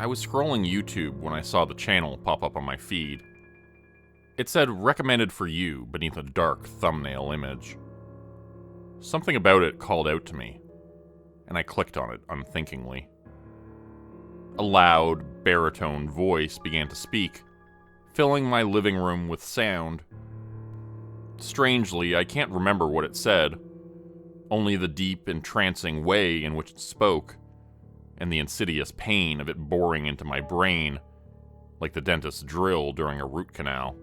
I was scrolling YouTube when I saw the channel pop up on my feed. It said recommended for you beneath a dark thumbnail image. Something about it called out to me, and I clicked on it unthinkingly. A loud, baritone voice began to speak, filling my living room with sound. Strangely, I can't remember what it said, only the deep, entrancing way in which it spoke, and the insidious pain of it boring into my brain, like the dentist's drill during a root canal.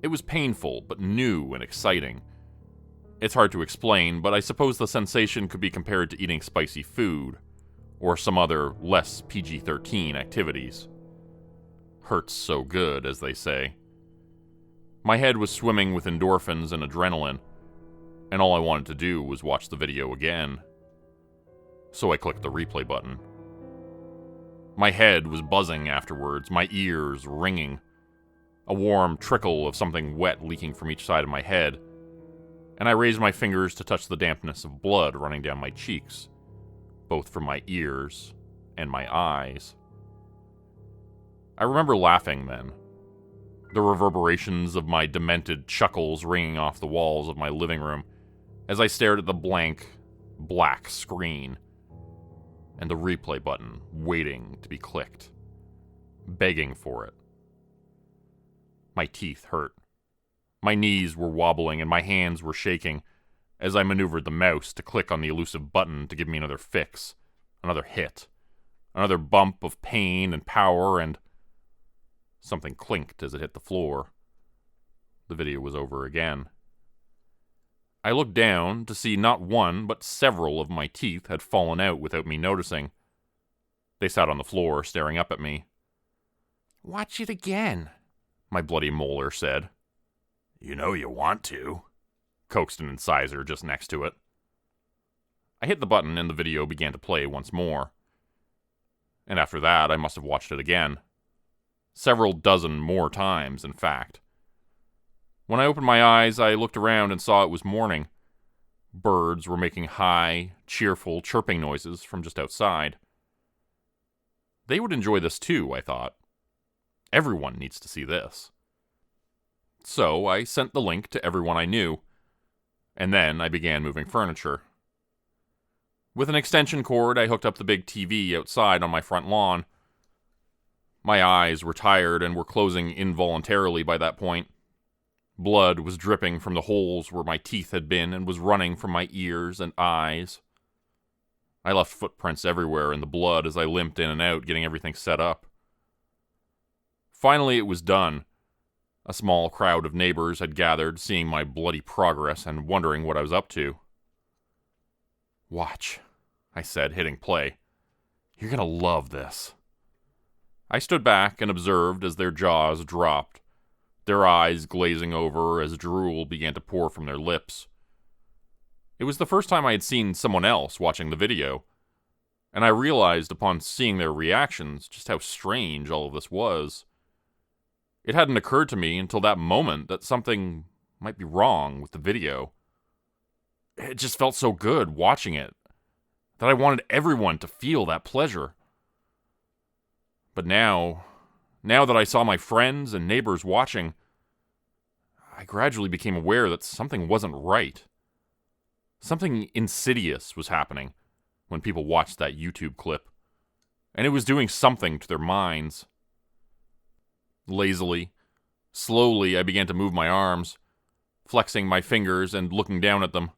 It was painful, but new and exciting. It's hard to explain, but I suppose the sensation could be compared to eating spicy food, or some other less PG-13 activities. Hurts so good, as they say. My head was swimming with endorphins and adrenaline, and all I wanted to do was watch the video again. So I clicked the replay button. My head was buzzing afterwards, my ears ringing, a warm trickle of something wet leaking from each side of my head, and I raised my fingers to touch the dampness of blood running down my cheeks, both from my ears and my eyes. I remember laughing then, the reverberations of my demented chuckles ringing off the walls of my living room as I stared at the blank, black screen and the replay button waiting to be clicked, begging for it. My teeth hurt. My knees were wobbling and my hands were shaking as I maneuvered the mouse to click on the elusive button to give me another fix, another hit, another bump of pain and power, and something clinked as it hit the floor. The video was over again. I looked down to see not one, but several of my teeth had fallen out without me noticing. They sat on the floor, staring up at me. "Watch it again," my bloody molar said. "You know you want to," coaxed an incisor just next to it. I hit the button and the video began to play once more. And after that, I must have watched it again. Several dozen more times, in fact. When I opened my eyes, I looked around and saw it was morning. Birds were making high, cheerful, chirping noises from just outside. They would enjoy this too, I thought. Everyone needs to see this. So I sent the link to everyone I knew, and then I began moving furniture. With an extension cord, I hooked up the big TV outside on my front lawn. My eyes were tired and were closing involuntarily by that point. Blood was dripping from the holes where my teeth had been and was running from my ears and eyes. I left footprints everywhere in the blood as I limped in and out, getting everything set up. Finally, it was done. A small crowd of neighbors had gathered, seeing my bloody progress and wondering what I was up to. "Watch," I said, hitting play. "You're gonna love this." I stood back and observed as their jaws dropped, their eyes glazing over as drool began to pour from their lips. It was the first time I had seen someone else watching the video, and I realized upon seeing their reactions just how strange all of this was. It hadn't occurred to me until that moment that something might be wrong with the video. It just felt so good watching it that I wanted everyone to feel that pleasure. But now that I saw my friends and neighbors watching, I gradually became aware that something wasn't right. Something insidious was happening when people watched that YouTube clip, and it was doing something to their minds. Lazily, slowly, I began to move my arms, flexing my fingers and looking down at them.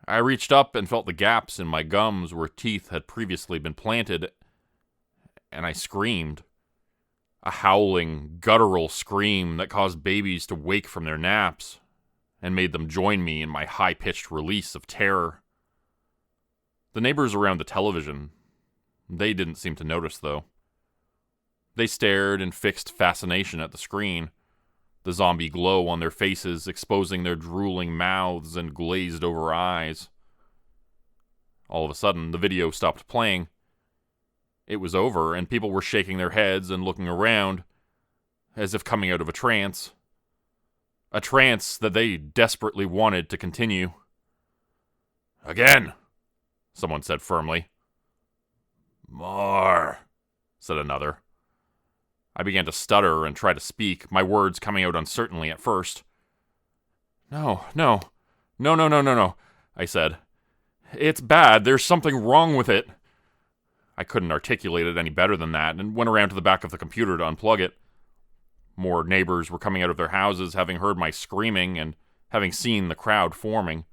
I reached up and felt the gaps in my gums where teeth had previously been planted, and I screamed. A howling, guttural scream that caused babies to wake from their naps and made them join me in my high-pitched release of terror. The neighbors around the television, they didn't seem to notice, though. They stared in fixed fascination at the screen, the zombie glow on their faces exposing their drooling mouths and glazed-over eyes. All of a sudden, the video stopped playing. It was over, and people were shaking their heads and looking around, as if coming out of a trance. A trance that they desperately wanted to continue. "Again," someone said firmly. "More." said another. I began to stutter and try to speak, my words coming out uncertainly at first. No, I said. It's bad. There's something wrong with it. I couldn't articulate it any better than that, and went around to the back of the computer to unplug it. More neighbors were coming out of their houses, having heard my screaming and having seen the crowd forming.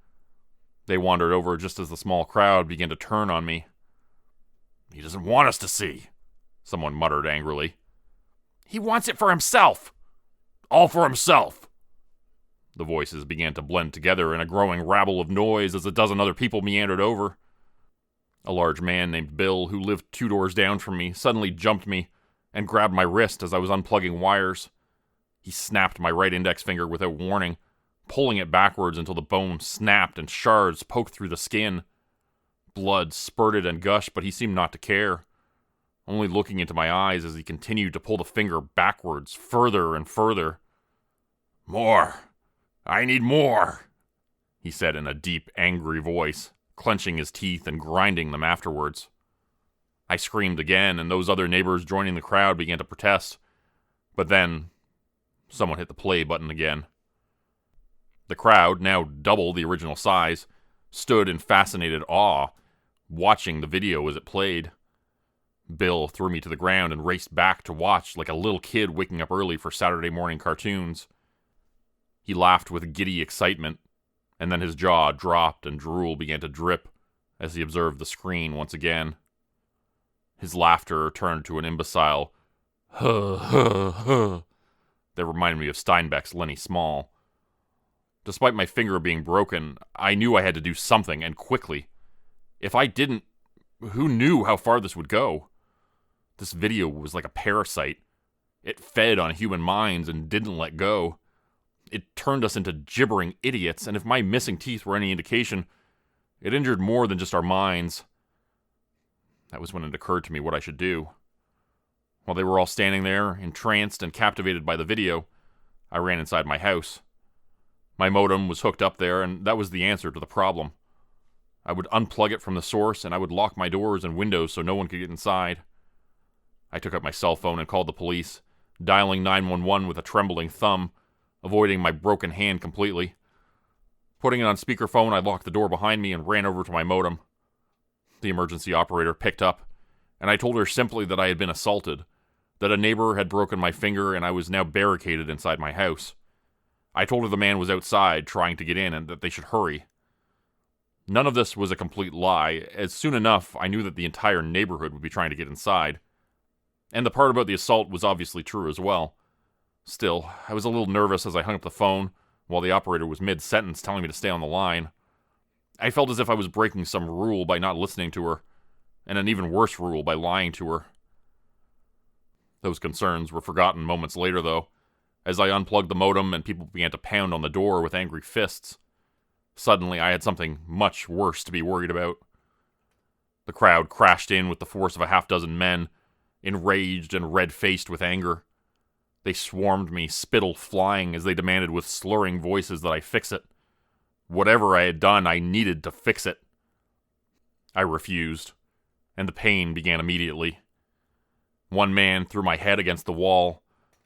They wandered over just as the small crowd began to turn on me. He doesn't want us to see, someone muttered angrily. He wants it for himself. All for himself. The voices began to blend together in a growing rabble of noise as a dozen other people meandered over. A large man named Bill, who lived 2 doors down from me, suddenly jumped me and grabbed my wrist as I was unplugging wires. He snapped my right index finger without warning, pulling it backwards until the bone snapped and shards poked through the skin. Blood spurted and gushed, but he seemed not to care, only looking into my eyes as he continued to pull the finger backwards, further and further. More! I need more! He said in a deep, angry voice, clenching his teeth and grinding them afterwards. I screamed again, and those other neighbors joining the crowd began to protest. But then, someone hit the play button again. The crowd, now double the original size, stood in fascinated awe, watching the video as it played. Bill threw me to the ground and raced back to watch like a little kid waking up early for Saturday morning cartoons. He laughed with giddy excitement, and then his jaw dropped and drool began to drip as he observed the screen once again. His laughter turned to an imbecile huh, huh, huh, that reminded me of Steinbeck's Lenny Small. Despite my finger being broken, I knew I had to do something, and quickly. If I didn't, who knew how far this would go? This video was like a parasite. It fed on human minds and didn't let go. It turned us into gibbering idiots, and if my missing teeth were any indication, it injured more than just our minds. That was when it occurred to me what I should do. While they were all standing there, entranced and captivated by the video, I ran inside my house. My modem was hooked up there, and that was the answer to the problem. I would unplug it from the source, and I would lock my doors and windows so no one could get inside. I took out my cell phone and called the police, dialing 911 with a trembling thumb, avoiding my broken hand completely. Putting it on speakerphone, I locked the door behind me and ran over to my modem. The emergency operator picked up, and I told her simply that I had been assaulted, that a neighbor had broken my finger and I was now barricaded inside my house. I told her the man was outside trying to get in and that they should hurry. None of this was a complete lie, as soon enough I knew that the entire neighborhood would be trying to get inside. And the part about the assault was obviously true as well. Still, I was a little nervous as I hung up the phone, while the operator was mid-sentence telling me to stay on the line. I felt as if I was breaking some rule by not listening to her, and an even worse rule by lying to her. Those concerns were forgotten moments later, though, as I unplugged the modem and people began to pound on the door with angry fists. Suddenly, I had something much worse to be worried about. The crowd crashed in with the force of a half-dozen men, enraged and red-faced with anger. They swarmed me, spittle flying, as they demanded with slurring voices that I fix it. Whatever I had done, I needed to fix it. I refused, and the pain began immediately. One man threw my head against the wall,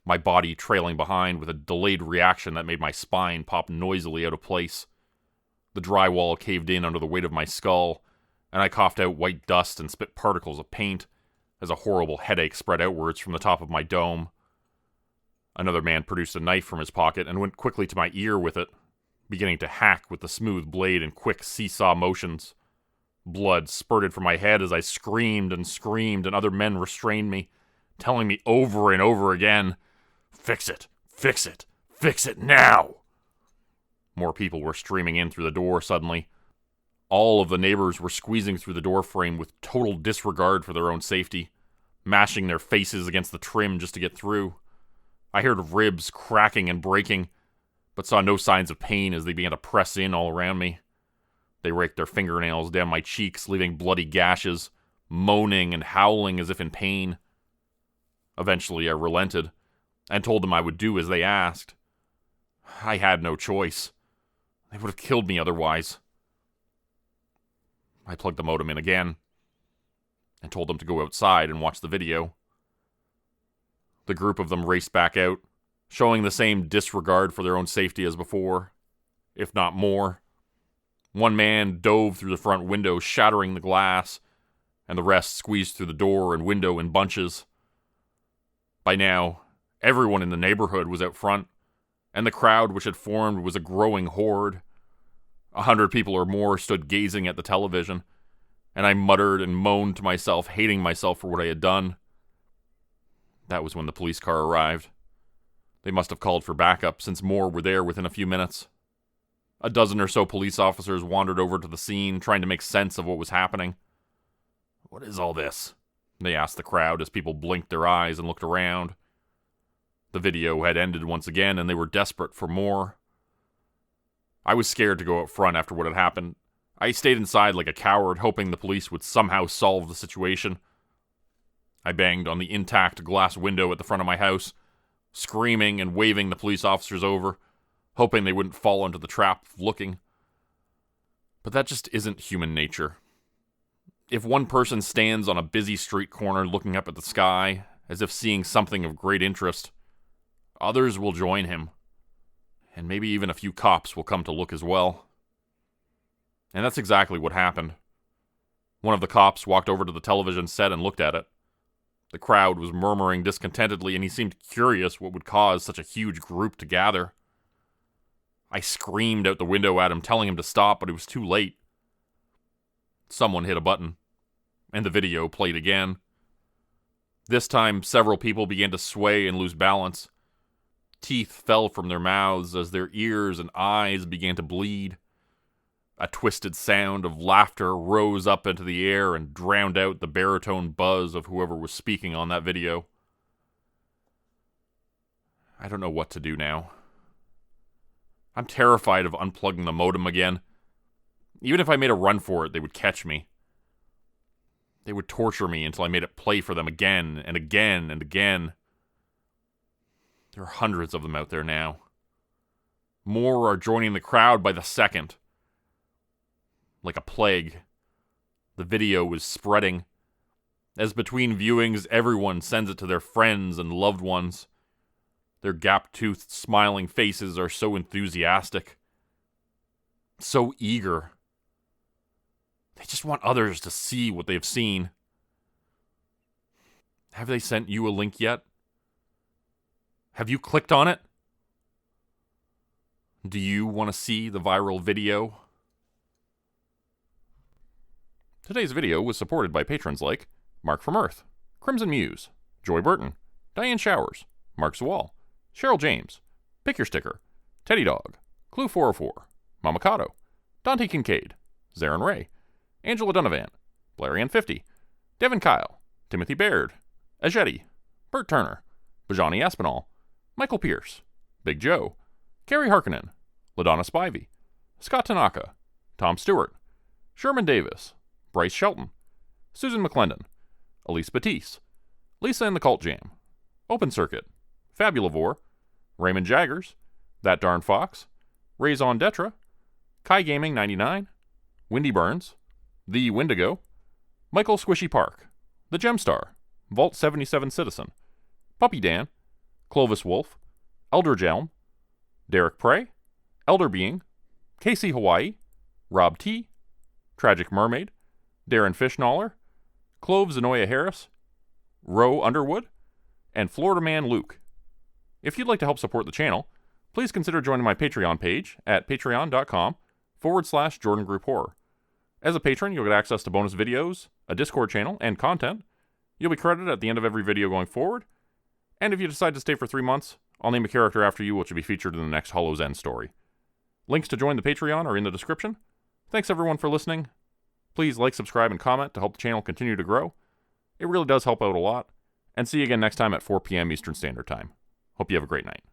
my body trailing behind with a delayed reaction that made my spine pop noisily out of place. The drywall caved in under the weight of my skull, and I coughed out white dust and spit particles of paint as a horrible headache spread outwards from the top of my dome. Another man produced a knife from his pocket and went quickly to my ear with it, beginning to hack with the smooth blade in quick seesaw motions. Blood spurted from my head as I screamed, and other men restrained me, telling me over and over again, "Fix it! Fix it! Fix it now!" More people were streaming in through the door suddenly. All of the neighbors were squeezing through the door frame with total disregard for their own safety, mashing their faces against the trim just to get through. I heard ribs cracking and breaking, but saw no signs of pain as they began to press in all around me. They raked their fingernails down my cheeks, leaving bloody gashes, moaning and howling as if in pain. Eventually I relented, and told them I would do as they asked. I had no choice. They would have killed me otherwise. I plugged the modem in again, and told them to go outside and watch the video, The group of them raced back out, showing the same disregard for their own safety as before, if not more. One man dove through the front window, shattering the glass, and the rest squeezed through the door and window in bunches. By now, everyone in the neighborhood was out front, and the crowd which had formed was a growing horde. 100 people or more stood gazing at the television, and I muttered and moaned to myself, hating myself for what I had done. That was when the police car arrived. They must have called for backup, since more were there within a few minutes. A dozen or so police officers wandered over to the scene, trying to make sense of what was happening. "What is all this?" they asked the crowd as people blinked their eyes and looked around. The video had ended once again, and they were desperate for more. I was scared to go out front after what had happened. I stayed inside like a coward, hoping the police would somehow solve the situation. I banged on the intact glass window at the front of my house, screaming and waving the police officers over, hoping they wouldn't fall into the trap of looking. But that just isn't human nature. If one person stands on a busy street corner looking up at the sky, as if seeing something of great interest, others will join him. And maybe even a few cops will come to look as well. And that's exactly what happened. One of the cops walked over to the television set and looked at it. The crowd was murmuring discontentedly, and he seemed curious what would cause such a huge group to gather. I screamed out the window at him, telling him to stop, but it was too late. Someone hit a button, and the video played again. This time, several people began to sway and lose balance. Teeth fell from their mouths as their ears and eyes began to bleed. A twisted sound of laughter rose up into the air and drowned out the baritone buzz of whoever was speaking on that video. I don't know what to do now. I'm terrified of unplugging the modem again. Even if I made a run for it, they would catch me. They would torture me until I made it play for them again and again and again. There are hundreds of them out there now. More are joining the crowd by the second. Like a plague, the video was spreading. As between viewings, everyone sends it to their friends and loved ones. Their gap-toothed, smiling faces are so enthusiastic, so eager. They just want others to see what they've seen. Have they sent you a link yet? Have you clicked on it? Do you want to see the viral video? Today's video was supported by patrons like Mark from Earth, Crimson Muse, Joy Burton, Diane Showers, Mark Zawal, Cheryl James, Pick Your Sticker, Teddy Dog, Clue 404, Mamakato, Dante Kincaid, Zarin Ray, Angela Donovan, Blarian 50, Devin Kyle, Timothy Baird, Ajetti, Bert Turner, Bajani Aspinall, Michael Pierce, Big Joe, Carrie Harkonnen, LaDonna Spivey, Scott Tanaka, Tom Stewart, Sherman Davis, Bryce Shelton, Susan McClendon, Elise Batiste, Lisa and the Cult Jam, Open Circuit, Fabulavore, Raymond Jaggers, That Darn Fox, Raison Detra, Kai Gaming 99, Windy Burns, The Wendigo, Michael Squishy Park, The Gemstar, Vault 77 Citizen, Puppy Dan, Clovis Wolf, Eldridge Elm, Derek Prey, Elder Being, Casey Hawaii, Rob T, Tragic Mermaid, Darren Fishnaller, Clove Zenoya Harris, Roe Underwood, and Florida Man Luke. If you'd like to help support the channel, please consider joining my Patreon page at patreon.com/Jordan Group Horror. As a patron, you'll get access to bonus videos, a Discord channel, and content. You'll be credited at the end of every video going forward. And if you decide to stay for 3 months, I'll name a character after you which will be featured in the next Hollow's End story. Links to join the Patreon are in the description. Thanks everyone for listening. Please like, subscribe, and comment to help the channel continue to grow. It really does help out a lot. And see you again next time at 4 p.m. Eastern Standard Time. Hope you have a great night.